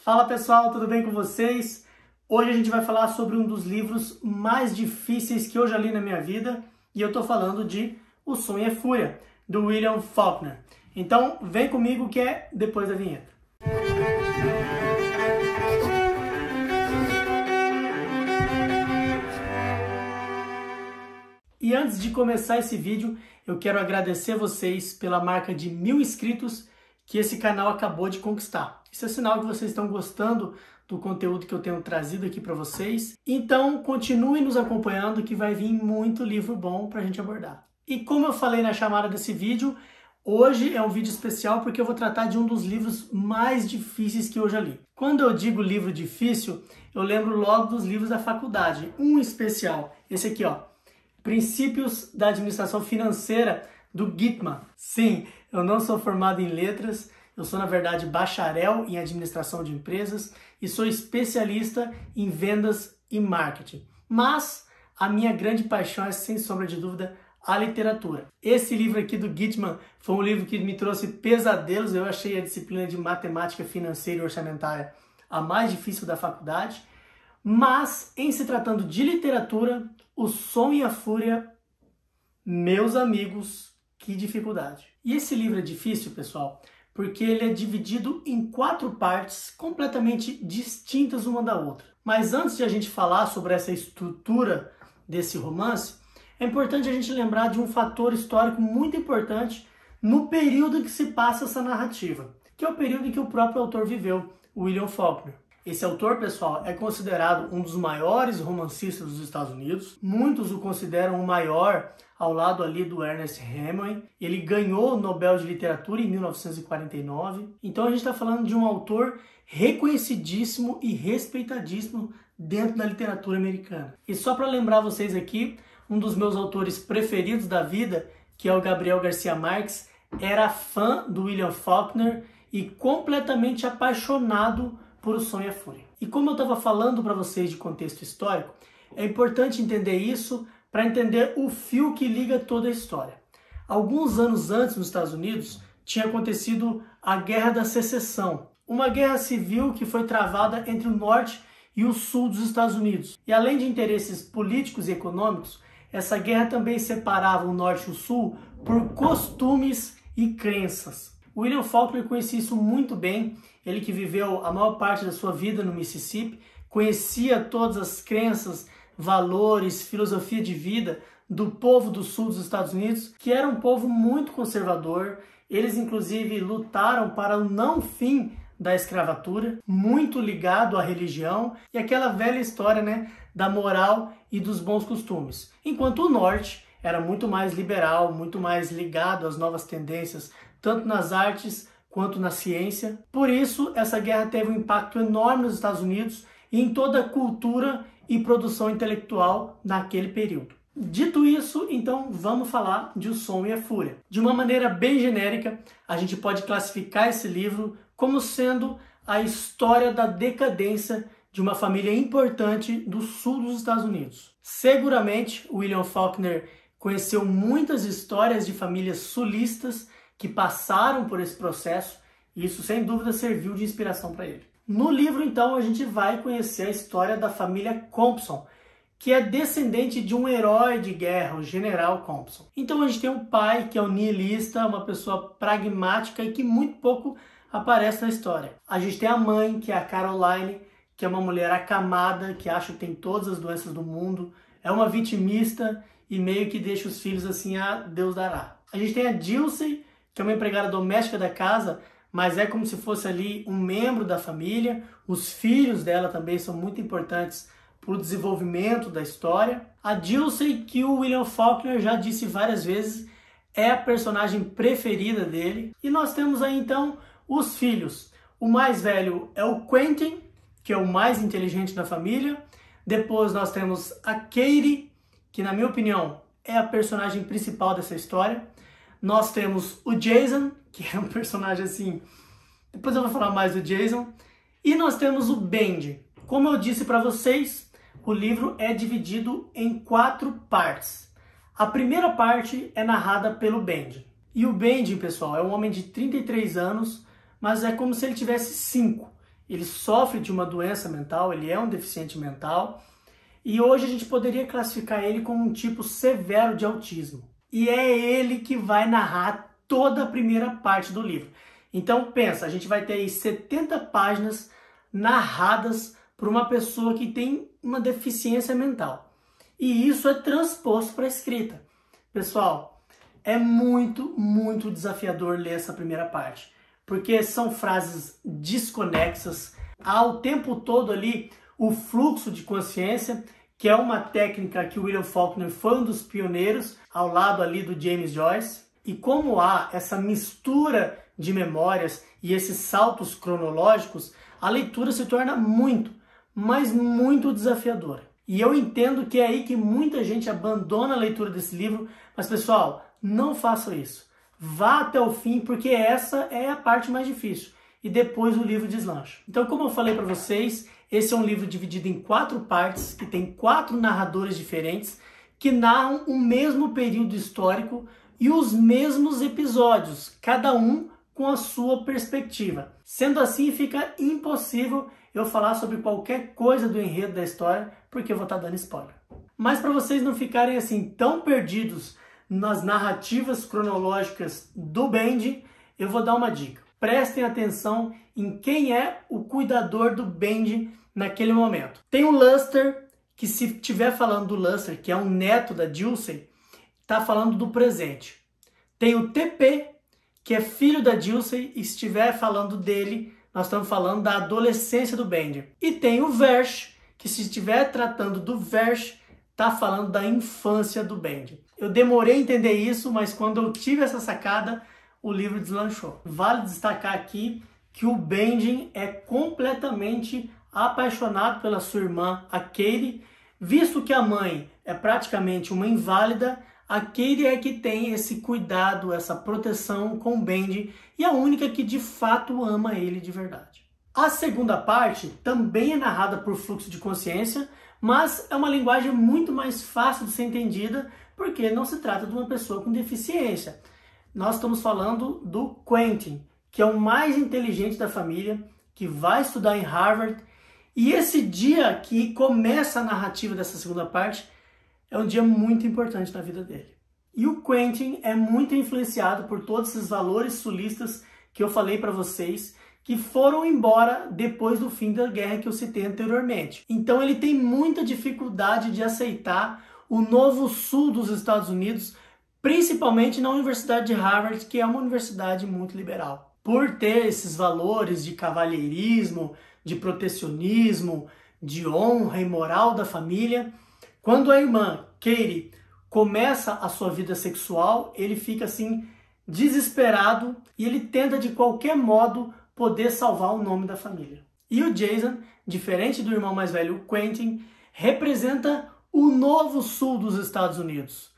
Fala pessoal, tudo bem com vocês? Hoje a gente vai falar sobre um dos livros mais difíceis que eu já li na minha vida e eu tô falando de O Som e a Fúria, do William Faulkner. Então vem comigo que é depois da vinheta. E antes de começar esse vídeo, eu quero agradecer vocês pela marca de 1000 inscritos que esse canal acabou de conquistar. Isso é sinal que vocês estão gostando do conteúdo que eu tenho trazido aqui para vocês. Então, continuem nos acompanhando que vai vir muito livro bom para a gente abordar. E como eu falei na chamada desse vídeo, hoje é um vídeo especial porque eu vou tratar de um dos livros mais difíceis que eu já li. Quando eu digo livro difícil, eu lembro logo dos livros da faculdade. Um especial, esse aqui, ó, Princípios da Administração Financeira, do Gitman. Sim, eu não sou formado em letras, eu sou, na verdade, bacharel em administração de empresas e sou especialista em vendas e marketing. Mas a minha grande paixão é, sem sombra de dúvida, a literatura. Esse livro aqui do Gitman foi um livro que me trouxe pesadelos. Eu achei a disciplina de matemática financeira e orçamentária a mais difícil da faculdade. Mas, em se tratando de literatura, O Som e a Fúria, meus amigos, que dificuldade. E esse livro é difícil, pessoal, porque ele é dividido em 4 partes completamente distintas uma da outra. Mas antes de a gente falar sobre essa estrutura desse romance, é importante a gente lembrar de um fator histórico muito importante no período em que se passa essa narrativa, que é o período em que o próprio autor viveu, William Faulkner. Esse autor, pessoal, é considerado um dos maiores romancistas dos Estados Unidos. Muitos o consideram o maior ao lado ali do Ernest Hemingway. Ele ganhou o Nobel de Literatura em 1949. Então a gente está falando de um autor reconhecidíssimo e respeitadíssimo dentro da literatura americana. E só para lembrar vocês aqui, um dos meus autores preferidos da vida, que é o Gabriel Garcia Marques, era fã do William Faulkner e completamente apaixonado por O Som e a Fúria. E como eu estava falando para vocês de contexto histórico, é importante entender isso para entender o fio que liga toda a história. Alguns anos antes, nos Estados Unidos, tinha acontecido a Guerra da Secessão, uma guerra civil que foi travada entre o norte e o sul dos Estados Unidos. E além de interesses políticos e econômicos, essa guerra também separava o norte e o sul por costumes e crenças. William Faulkner conhecia isso muito bem, ele que viveu a maior parte da sua vida no Mississippi, conhecia todas as crenças, valores, filosofia de vida do povo do sul dos Estados Unidos, que era um povo muito conservador. Eles, inclusive, lutaram para o não fim da escravatura, muito ligado à religião e aquela velha história, né, da moral e dos bons costumes. Enquanto o norte era muito mais liberal, muito mais ligado às novas tendências, tanto nas artes quanto na ciência. Por isso, essa guerra teve um impacto enorme nos Estados Unidos e em toda a cultura e produção intelectual naquele período. Dito isso, então vamos falar de O Som e a Fúria. De uma maneira bem genérica, a gente pode classificar esse livro como sendo a história da decadência de uma família importante do sul dos Estados Unidos. Seguramente, William Faulkner conheceu muitas histórias de famílias sulistas que passaram por esse processo, e isso sem dúvida serviu de inspiração para ele. No livro, então, a gente vai conhecer a história da família Compson, que é descendente de um herói de guerra, o General Compson. Então a gente tem um pai que é um nihilista, uma pessoa pragmática e que muito pouco aparece na história. A gente tem a mãe, que é a Caroline, que é uma mulher acamada, que acha que tem todas as doenças do mundo, é uma vitimista e meio que deixa os filhos assim, a Deus dará. A gente tem a Dilsey, que é uma empregada doméstica da casa, mas é como se fosse ali um membro da família. Os filhos dela também são muito importantes para o desenvolvimento da história. A Dilsey, que o William Faulkner já disse várias vezes, é a personagem preferida dele. E nós temos aí então os filhos. O mais velho é o Quentin, que é o mais inteligente da família. Depois nós temos a Katie, que na minha opinião é a personagem principal dessa história. Nós temos o Jason, que é um personagem assim, depois eu vou falar mais do Jason. E nós temos o Benji. Como eu disse para vocês, o livro é dividido em 4 partes. A primeira parte é narrada pelo Benji. E o Benji, pessoal, é um homem de 33 anos, mas é como se ele tivesse 5. ele sofre de uma doença mental, ele é um deficiente mental, e hoje a gente poderia classificar ele como um tipo severo de autismo. E é ele que vai narrar toda a primeira parte do livro. Então pensa, a gente vai ter aí 70 páginas narradas por uma pessoa que tem uma deficiência mental. E isso é transposto para a escrita. Pessoal, é muito, muito desafiador ler essa primeira parte, porque são frases desconexas, há o tempo todo ali o fluxo de consciência, que é uma técnica que o William Faulkner foi um dos pioneiros, ao lado ali do James Joyce. E como há essa mistura de memórias e esses saltos cronológicos, a leitura se torna muito, mas muito desafiadora. E eu entendo que é aí que muita gente abandona a leitura desse livro, mas pessoal, não façam isso. Vá até o fim, porque essa é a parte mais difícil. E depois o livro deslancha. Então, como eu falei para vocês, esse é um livro dividido em 4 partes, que tem 4 narradores diferentes, que narram o mesmo período histórico e os mesmos episódios, cada um com a sua perspectiva. Sendo assim, fica impossível eu falar sobre qualquer coisa do enredo da história, porque eu vou estar dando spoiler. Mas para vocês não ficarem assim tão perdidos nas narrativas cronológicas do Bendy, eu vou dar uma dica. Prestem atenção em quem é o cuidador do Bendy naquele momento. Tem o Luster, que se estiver falando do Luster, que é um neto da Dulce, está falando do presente. Tem o TP, que é filho da Dulce, e se estiver falando dele, nós estamos falando da adolescência do Bendy. E tem o Versh, que se estiver tratando do Versh, está falando da infância do Bendy. Eu demorei a entender isso, mas quando eu tive essa sacada, o livro deslanchou. Vale destacar aqui que o Bendy é completamente apaixonado pela sua irmã, a Katie. Visto que a mãe é praticamente uma inválida, a Katie é que tem esse cuidado, essa proteção com o Bendy, e a única que de fato ama ele de verdade. A segunda parte também é narrada por fluxo de consciência, mas é uma linguagem muito mais fácil de ser entendida, porque não se trata de uma pessoa com deficiência. Nós estamos falando do Quentin, que é o mais inteligente da família, que vai estudar em Harvard. E esse dia que começa a narrativa dessa segunda parte é um dia muito importante na vida dele. E o Quentin é muito influenciado por todos esses valores sulistas que eu falei para vocês, que foram embora depois do fim da guerra que eu citei anteriormente. Então ele tem muita dificuldade de aceitar o novo sul dos Estados Unidos, principalmente na Universidade de Harvard, que é uma universidade muito liberal. Por ter esses valores de cavalheirismo, de protecionismo, de honra e moral da família, quando a irmã Katie começa a sua vida sexual, ele fica assim desesperado e ele tenta de qualquer modo poder salvar o nome da família. E o Jason, diferente do irmão mais velho, o Quentin, representa o novo sul dos Estados Unidos.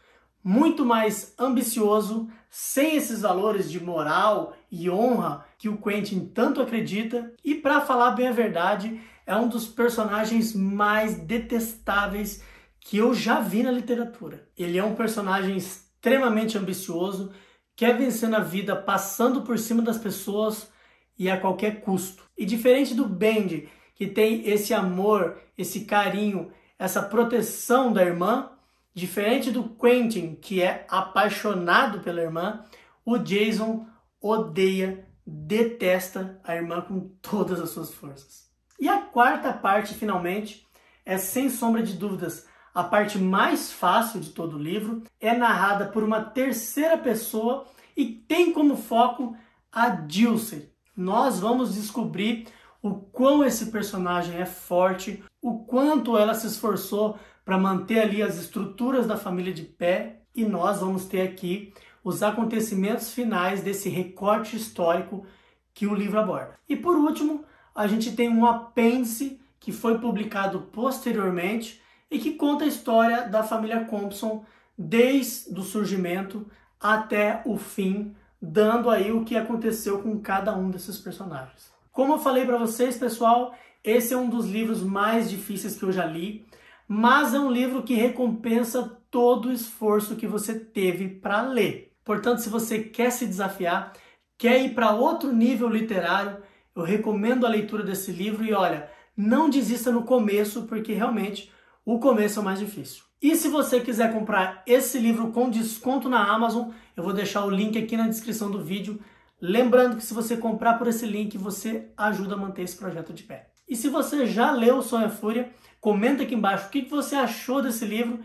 Muito mais ambicioso, sem esses valores de moral e honra que o Quentin tanto acredita. E para falar bem a verdade, é um dos personagens mais detestáveis que eu já vi na literatura. Ele é um personagem extremamente ambicioso, quer vencer na vida passando por cima das pessoas e a qualquer custo. E diferente do Bendy, que tem esse amor, esse carinho, essa proteção da irmã, diferente do Quentin, que é apaixonado pela irmã, o Jason odeia, detesta a irmã com todas as suas forças. E a quarta parte, finalmente, é sem sombra de dúvidas a parte mais fácil de todo o livro, é narrada por uma terceira pessoa e tem como foco a Dulce. Nós vamos descobrir o quão esse personagem é forte, o quanto ela se esforçou para manter ali as estruturas da família de pé, e nós vamos ter aqui os acontecimentos finais desse recorte histórico que o livro aborda. E por último, a gente tem um apêndice que foi publicado posteriormente e que conta a história da família Compson desde o surgimento até o fim, dando aí o que aconteceu com cada um desses personagens. Como eu falei para vocês, pessoal, esse é um dos livros mais difíceis que eu já li, mas é um livro que recompensa todo o esforço que você teve para ler. Portanto, se você quer se desafiar, quer ir para outro nível literário, Eu recomendo a leitura desse livro e olha, não desista no começo, porque realmente o começo é o mais difícil. E se você quiser comprar esse livro com desconto na Amazon, eu vou deixar o link aqui na descrição do vídeo. Lembrando que se você comprar por esse link, você ajuda a manter esse projeto de pé. E se você já leu o Sonho e a Fúria, comenta aqui embaixo o que você achou desse livro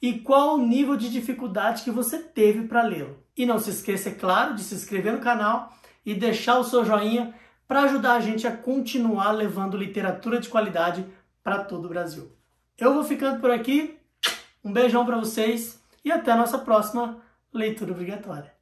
e qual o nível de dificuldade que você teve para lê-lo. E não se esqueça, é claro, de se inscrever no canal e deixar o seu joinha para ajudar a gente a continuar levando literatura de qualidade para todo o Brasil. Eu vou ficando por aqui, um beijão para vocês e até a nossa próxima leitura obrigatória.